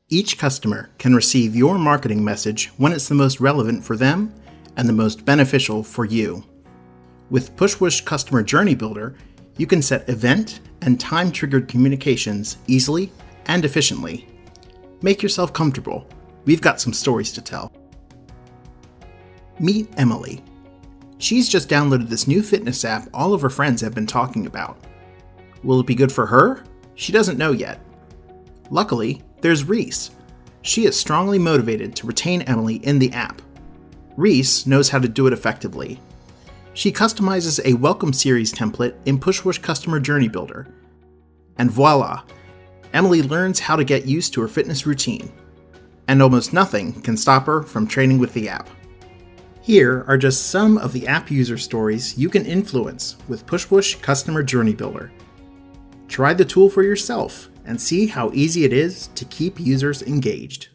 Each customer can receive your marketing message when it's the most relevant for them and the most beneficial for you. With Pushwoosh Customer Journey Builder, you can set event and time-triggered communications easily and efficiently. Make yourself comfortable. We've got some stories to tell. Meet Emily. She's just downloaded this new fitness app all of her friends have been talking about. Will it be good for her? She doesn't know yet. Luckily, there's Reese. She is strongly motivated to retain Emily in the app. Reese knows how to do it effectively. She customizes a welcome series template in Pushwoosh Customer Journey Builder. And voila! Emily learns how to get used to her fitness routine. And almost nothing can stop her from training with the app. Here are just some of the app user stories you can influence with Pushwoosh Customer Journey Builder. Try the tool for yourself and see how easy it is to keep users engaged.